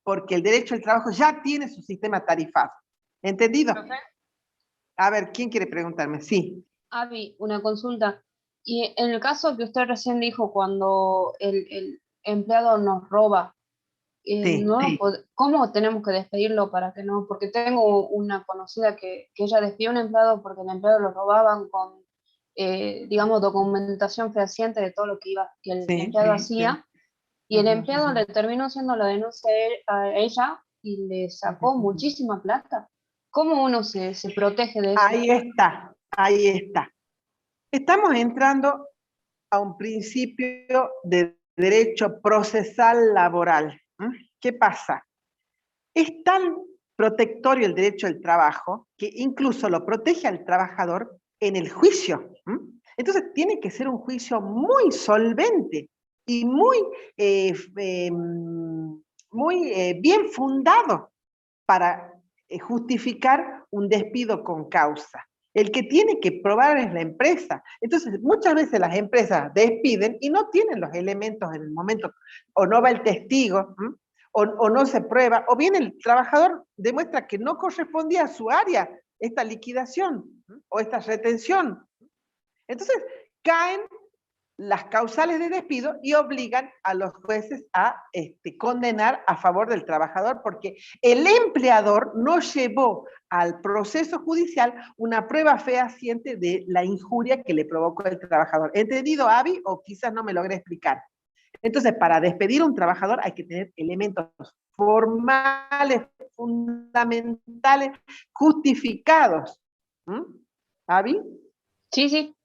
porque el derecho al trabajo ya tiene su sistema tarifado. ¿Entendido? ¿Profe? A ver, ¿quién quiere preguntarme? Sí. Avi, una consulta. Y en el caso que usted recién dijo, cuando el empleado nos roba, Sí. ¿cómo tenemos que despedirlo para que no? Porque tengo una conocida que ella despidió a un empleado porque el empleado lo robaban con, digamos, documentación fehaciente de todo lo que el Sí, empleado sí, hacía, y el empleado le terminó haciendo la denuncia a ella y le sacó muchísima plata. ¿Cómo uno se protege de eso? Ahí está, ahí está. Estamos entrando a un principio de derecho procesal laboral. ¿Qué pasa? Es tan protectorio el derecho al trabajo que incluso lo protege al trabajador en el juicio. Entonces tiene que ser un juicio muy solvente y muy bien fundado para justificar un despido con causa. El que tiene que probar es la empresa. Entonces, muchas veces las empresas despiden y no tienen los elementos en el momento, o no va el testigo, o no se prueba, o bien el trabajador demuestra que no correspondía a su área esta liquidación o esta retención. Entonces, caen las causales de despido y obligan a los jueces a condenar a favor del trabajador, porque el empleador no llevó al proceso judicial una prueba fehaciente de la injuria que le provocó el trabajador. ¿Entendido, Avi? O quizás no me logré explicar. Entonces, para despedir a un trabajador hay que tener elementos formales, fundamentales, justificados. ¿Avi? Sí.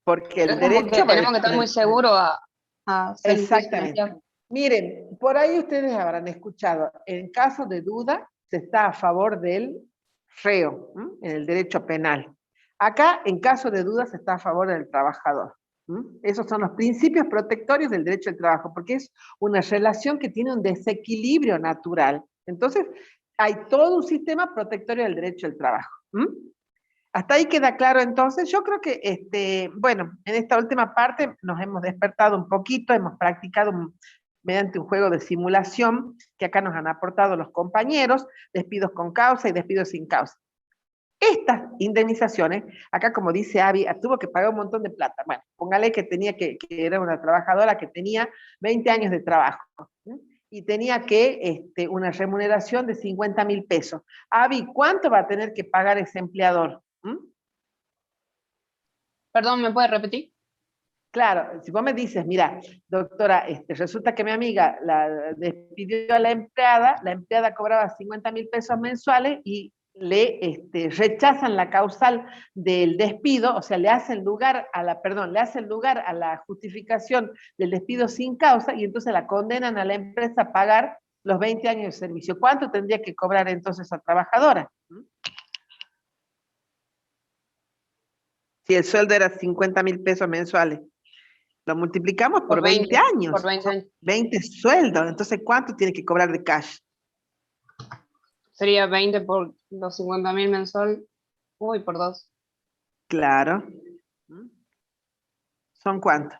Porque Es el como que derecho... tenemos que estar muy seguros a hacer el juicio del Exactamente. empleado. Miren, por ahí ustedes habrán escuchado, en caso de duda, se está a favor del reo, en el derecho penal. Acá, en caso de duda, se está a favor del trabajador. Esos son los principios protectorios del derecho al trabajo, porque es una relación que tiene un desequilibrio natural. Entonces, hay todo un sistema protectorio del derecho al trabajo. Hasta ahí queda claro. Entonces, yo creo que, bueno, en esta última parte nos hemos despertado un poquito, hemos practicado mediante un juego de simulación que acá nos han aportado los compañeros, despidos con causa y despidos sin causa. Estas indemnizaciones, acá como dice Avi, tuvo que pagar un montón de plata. Bueno, póngale que era una trabajadora que tenía 20 años de trabajo, y tenía una remuneración de 50.000 pesos. Avi, ¿cuánto va a tener que pagar ese empleador? Perdón, ¿me puede repetir? Claro, si vos me dices, mira, doctora, resulta que mi amiga la despidió a la empleada cobraba 50.000 pesos mensuales y le rechazan la causal del despido, o sea, le hacen lugar a la justificación del despido sin causa, y entonces la condenan a la empresa a pagar los 20 años de servicio. ¿Cuánto tendría que cobrar entonces esa trabajadora? Si el sueldo era 50.000 pesos mensuales, lo multiplicamos por 20 años. Por 20 años. 20 sueldos, entonces ¿cuánto tiene que cobrar de cash? Sería 20 por los 50.000 mensual. Uy, por 2. Claro. ¿Son cuánto?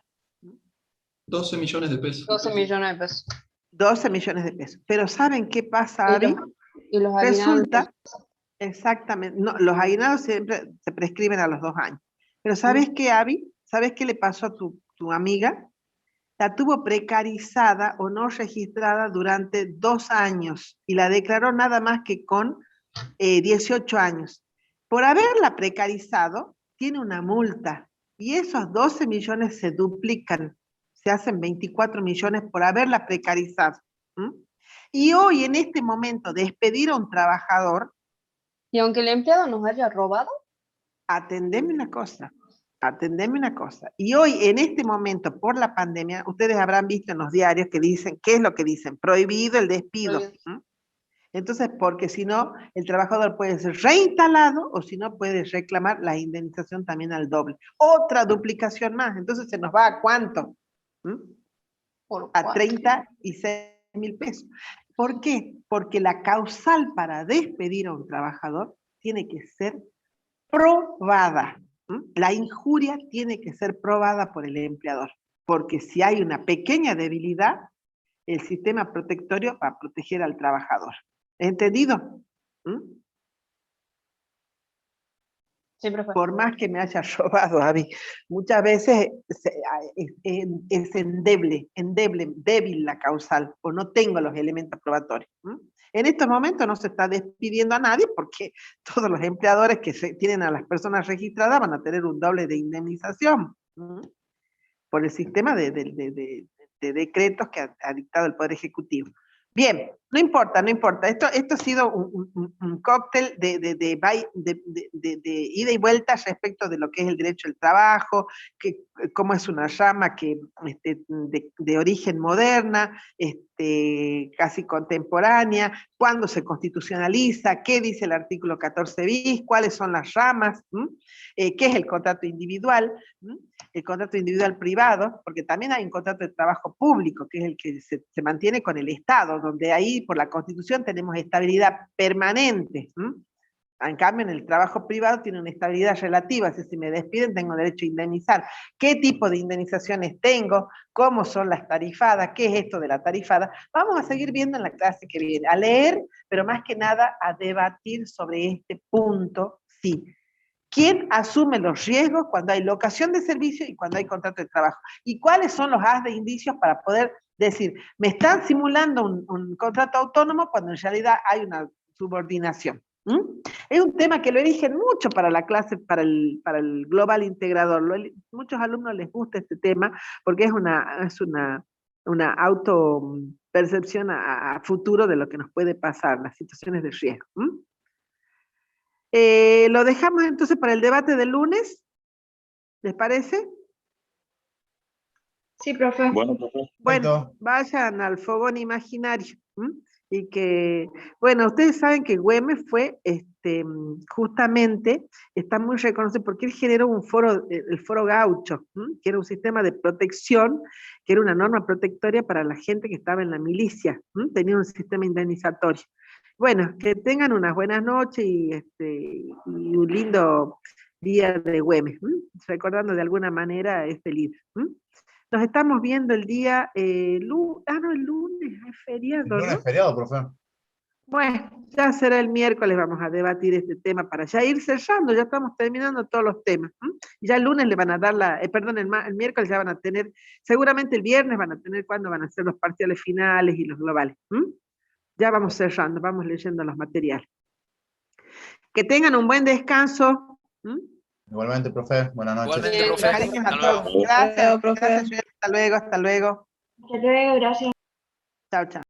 12 millones de pesos. 12 millones de pesos. 12 millones de pesos. Pero ¿saben qué pasa, Ari? Y los aguinaldos. Resulta, exactamente, no, los aguinaldos siempre se prescriben a los 2 años. Pero ¿sabes qué, Abby? ¿Sabes qué le pasó a tu amiga? La tuvo precarizada o no registrada durante 2 años y la declaró nada más que con 18 años. Por haberla precarizado, tiene una multa y esos 12 millones se duplican, se hacen 24 millones por haberla precarizado. Y hoy, en este momento, despedir a un trabajador. Y aunque el empleado nos haya robado. Atendeme una cosa. Y hoy, en este momento, por la pandemia, ustedes habrán visto en los diarios que dicen, ¿qué es lo que dicen? Prohibido el despido. Entonces, porque si no, el trabajador puede ser reinstalado o si no, puede reclamar la indemnización también al doble. Otra duplicación más. Entonces, ¿se nos va a cuánto? A 36.000 pesos. ¿Por qué? Porque la causal para despedir a un trabajador tiene que ser probada. La injuria tiene que ser probada por el empleador, porque si hay una pequeña debilidad, el sistema protectorio va a proteger al trabajador. ¿Entendido? Por más que me haya robado, Abby, muchas veces es débil la causal, o no tengo los elementos probatorios. En estos momentos no se está despidiendo a nadie porque todos los empleadores que tienen a las personas registradas van a tener un doble de indemnización por el sistema de decretos que ha dictado el Poder Ejecutivo. Bien, no importa. Esto ha sido un cóctel de ida y vuelta respecto de lo que es el derecho al trabajo, cómo es una rama de origen moderna, casi contemporánea, cuándo se constitucionaliza, qué dice el artículo 14 bis, cuáles son las ramas, qué es el contrato individual, el contrato individual privado, porque también hay un contrato de trabajo público, que es el que se mantiene con el Estado, donde ahí por la Constitución tenemos estabilidad permanente. En cambio, en el trabajo privado tiene una estabilidad relativa, es decir, si me despiden tengo derecho a indemnizar. ¿Qué tipo de indemnizaciones tengo? ¿Cómo son las tarifadas? ¿Qué es esto de la tarifada? Vamos a seguir viendo en la clase que viene, a leer, pero más que nada a debatir sobre este punto, sí. ¿Quién asume los riesgos cuando hay locación de servicio y cuando hay contrato de trabajo? ¿Y cuáles son los haz de indicios para poder decir, me están simulando un contrato autónomo cuando en realidad hay una subordinación? Es un tema que lo eligen mucho para la clase, para el global integrador. Muchos alumnos les gusta este tema porque es una autopercepción a futuro de lo que nos puede pasar, las situaciones de riesgo. Lo dejamos entonces para el debate del lunes, ¿les parece? Sí, profe. Bueno, profe. Bueno, vayan al fogón imaginario. Y que, bueno, ustedes saben que Güemes fue, justamente, está muy reconocido porque él generó un foro, el foro gaucho, que era un sistema de protección, que era una norma protectoria para la gente que estaba en la milicia, tenía un sistema indemnizatorio. Bueno, que tengan unas buenas noches y un lindo día de Güemes, recordando de alguna manera este líder. Nos estamos viendo el día, el lunes, es feriado, ¿no? El lunes es feriado, profe. Bueno, ya será el miércoles, vamos a debatir este tema para ya ir cerrando, ya estamos terminando todos los temas. Ya el lunes le van a dar el miércoles ya van a tener, seguramente el viernes van a tener cuándo van a ser los parciales finales y los globales. Ya vamos cerrando, vamos leyendo los materiales. Que tengan un buen descanso. Igualmente, profe, buenas noches. Igualmente, profe. Cariños a Hasta todos. luego. Gracias, profe. gracias, hasta luego. Hasta luego, gracias. Chao, chao.